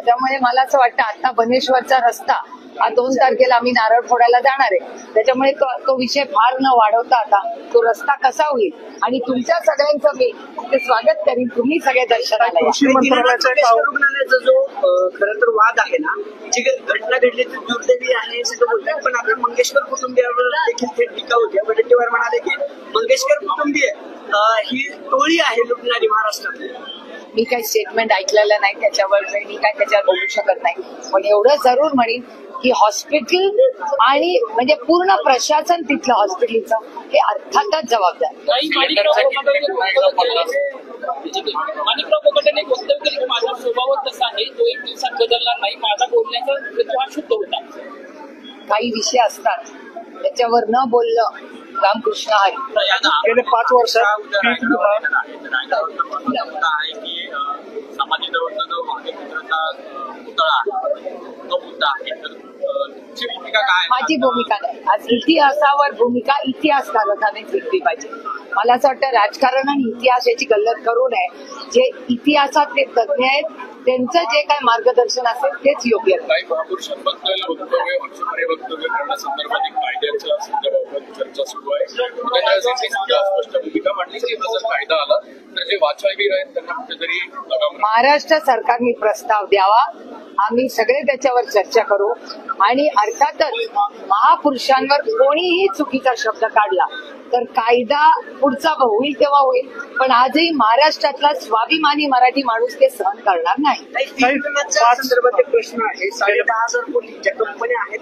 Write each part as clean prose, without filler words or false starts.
त्यामुळे मला असं वाटतं आता बनेश्वरचा रस्ता हा 2 तारखेला आम्ही नारळ फोडायला जाणार आहे, त्याच्यामुळे तो विषय फार न वाढवता आता तो रस्ता कसा होईल आणि तुमच्या सगळ्यांचं मी ते स्वागत करीन. तुम्ही सगळे दर्शनाला या. कृषी मंत्रालयाचा रुग्णालयाचा जो खरं तर वाद आहे ना, जी घटना घडली ती दुर्दैवी आहे असं बोलतात, पण आता मंगेशकर कुटुंबियावर देखील थेट टीका होती. वडेट्टीवार म्हणाले की मंगेशकर कुटुंबीय ही टोळी आहे लुटणारी महाराष्ट्रातली. मी काही स्टेटमेंट ऐकलेलं नाही त्याच्यावर, मी काय त्याच्यावर बोलू शकत नाही, पण एवढं जरूर म्हणेन की हॉस्पिटल आणि म्हणजे पूर्ण प्रशासन तिथलं हॉस्पिटलचं हे अर्थातच जबाबदार. माणिकराव कोकाटेने वक्तव्य केलं की माझा स्वभावच तसा आहे, तो 1 दिवसात बदलणार नाही, माझा बोलण्याचा हेतू हा शुद्ध होता. काही विषय असतात त्याच्यावर न बोललं रामकृष्ण हरी. गेले 5 वर्षात सामाजिक जवळचा जो भाग्यपुत्राचा पुतळा तो मुद्दा आहे, तर तुमची भूमिका काय? माझी भूमिका नाही, आज इतिहासावर भूमिका इतिहासकारांनीच घेतली पाहिजे. मला असं वाटतं राजकारण आणि इतिहास याची गल्लत करू नये. जे इतिहासातले तज्ञ आहेत त्यांचं जे काय मार्गदर्शन असेल तेच योग्य. काही महापुरुषांबद्दल वक्तव्य करण्यासंदर्भात कायद्याच्या संदर्भात चर्चा सुरू आहे. स्पष्ट भूमिका मांडली की जर कायदा आला तर जे वाचवायवीर आहेत त्यांना कुठेतरी महाराष्ट्र सरकारने प्रस्ताव द्यावा, आम्ही सगळे त्याच्यावर चर्चा करू आणि अर्थातच महापुरुषांवर कोणीही चुकीचा शब्द काढला तर कायदा पुढचा होईल तेव्हा होईल, पण आजही महाराष्ट्रातला स्वाभिमानी मराठी माणूस ते सहन करणार नाही. संदर्भात एक प्रश्न आहे. 10,500 कोटी ज्या कंपन्या आहेत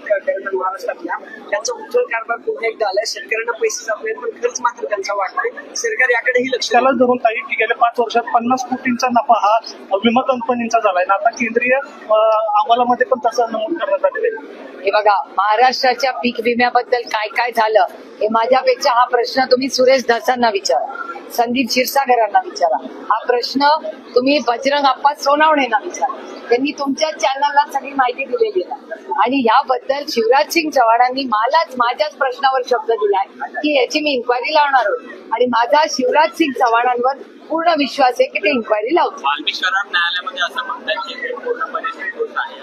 महाराष्ट्रातल्या त्यांचा उज्ज्वल कारभार पुन्हा एकदा आलाय. शेतकऱ्यांना पैसे जात नाहीत पण खर्च मात्र त्यांचा वाढतोय. सरकार याकडेही लक्ष त्याला धरून काही गेल्या 5 वर्षात 50 कोटींचा नफा हा विमा कंपनींचा झालाय ना. आता केंद्रीय अहवालामध्ये पण तसं नमूद करण्यात आलेलं आहे. हे बघा, महाराष्ट्राच्या पीक विम्याबद्दल काय काय झालं हे माझ्यापेक्षा हा प्रश्न तुम्ही सुरेश धसांना विचारा, संदीप क्षीरसागरांना विचारा. हा प्रश्न तुम्ही बजरंग अप्पा सोनावणेंना विचारा. त्यांनी तुमच्या चॅनलला सगळी माहिती दिलेली आहे आणि याबद्दल शिवराज सिंग चव्हाणांनी माझ्याच प्रश्नावर शब्द दिलाय की याची मी इन्क्वायरी लावणार आहोत आणि माझा शिवराज सिंग चव्हाणांवर पूर्ण विश्वास आहे की ते इन्क्वायरी लावतो. वाल्मिक शहरात न्यायालयामध्ये असं म्हणतात की पूर्णपणे दोष आहे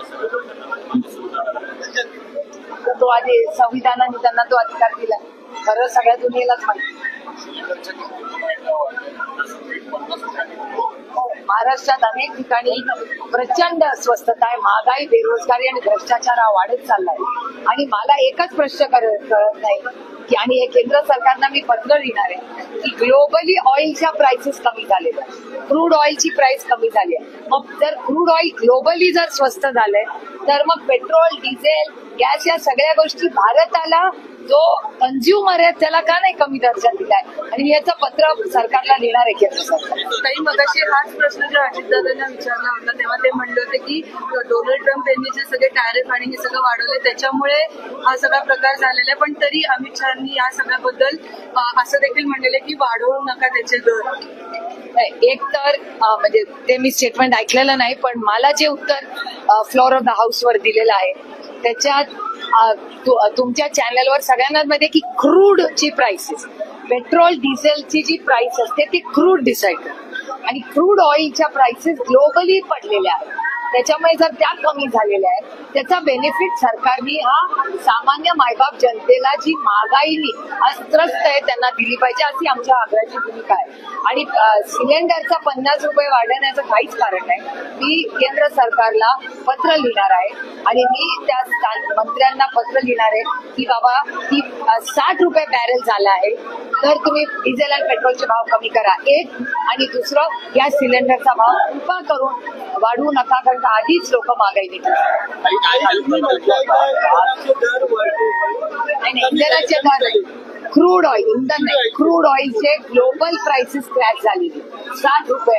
तर तो आधी संविधानाने त्यांना तो अधिकार दिला. खरं सगळ्या दुनियेलाच माहिती. महाराष्ट्रात अनेक ठिकाणी प्रचंड अस्वस्थता आहे, महागाई, बेरोजगारी आणि भ्रष्टाचार हा वाढत चाललाय आणि मला एकच प्रश्न कळत नाही की आणि हे केंद्र सरकारला मी पत्र लिहिणार आहे की ग्लोबली ऑइलच्या प्राइसेस कमी झालेल्या, क्रूड ऑइलची प्राइस कमी झाली आहे. मग जर क्रूड ऑइल ग्लोबली जर स्वस्त झालंय तर मग पेट्रोल, डिझेल, गॅस या सगळ्या गोष्टी भारताला जो कन्झ्युमर आहे त्याला का नाही कमी दर्जा दिलाय आणि मी याचं पत्र सरकारला लिहिणार आहे केंद्र सरकार. काही मगाशी हाच प्रश्न जो अजितदादांना विचारला होता तेव्हा ते म्हणले होते की डोनाल्ड ट्रम्प यांनी जे सगळे टॅरिफ आणि हे सगळं वाढवले त्याच्यामुळे हा सगळा प्रकार झालेला आहे, पण तरी अमित शहानी या सगळ्याबद्दल असं देखील म्हणलेलं की वाढवू नका त्याचे दर. एक तर म्हणजे ते मी स्टेटमेंट ऐकलेलं नाही, पण मला जे उत्तर फ्लोअर ऑफ द हाऊस वर दिलेलं आहे त्याच्यात तुमच्या चॅनलवर सगळ्यांना मध्ये की क्रूड ची प्राइसेस, पेट्रोल डिझेलची जी प्राइस असते ती क्रूड डिसाईड करते आणि क्रूड ऑइलच्या प्राइसेस ग्लोबली पडलेल्या आहेत. त्याच्यामुळे जर त्या कमी झालेल्या आहेत त्याचा बेनिफिट सरकारने हा सामान्य मायबाप जनतेला जी महागाईनी अस्त्रस्त आहे त्यांना दिली पाहिजे अशी आमच्या आग्रहाची भूमिका आहे. आणि सिलेंडरचा 50 रुपये वाढवण्याचं काहीच कारण नाही. मी केंद्र सरकारला पत्र लिहिणार आहे आणि मी त्या मंत्र्यांना पत्र लिहिणार आहे की बाबा की 60 रुपये बॅरेल झाला आहे तर तुम्ही डिझेल आणि पेट्रोलचे भाव कमी करा. एक आणि दुसरं गॅस सिलेंडरचा भाव कृपा करून वाढवू नका, कारण आधीच लोक महागाई देतात. इंधनाचे दर नाही, क्रूड ऑइल, इंधन नाही, क्रूड ऑइलचे ग्लोबल प्राइसेस क्रॅश झालेली 60 रुपये.